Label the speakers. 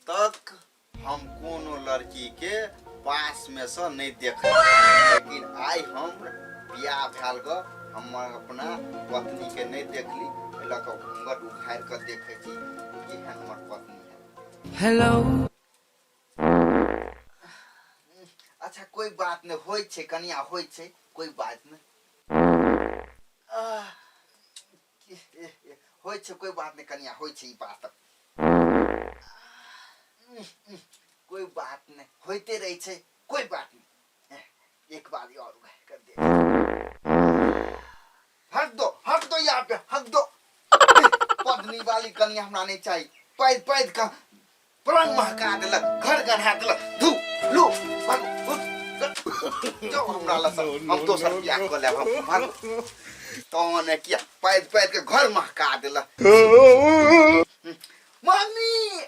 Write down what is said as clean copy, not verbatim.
Speaker 1: तक हम कोनो लड़की के पास में से नहीं देख, लेकिन आई हम बियाह भेल ग हम अपना पत्नी के नहीं देखली, लक घूंघट उखाड़ के देखे छी कि हमर पत्नी है।
Speaker 2: हेलो।
Speaker 1: अच्छा कोई बात नहीं, होय छे कनिया, होय छे, कोई बात नहीं, होय छे, कोई बात नहीं कनिया, होय छे ई बात, कोई बात नहीं, होते रही छे, कोई बात नहीं, एक बार और कर दे, हट दो यहाँ पे, हट दो, पत्नी वाली कनिया हमरा नहीं चाहिए, पैद पैद का पलंग महका देलक, घर गढ़ा देलक, धू लो जो हमरा लसन, हम दोसर बियाह कर लेब, हम भागो तो ने किया पैद पैद के घर महका देलक। मम्मी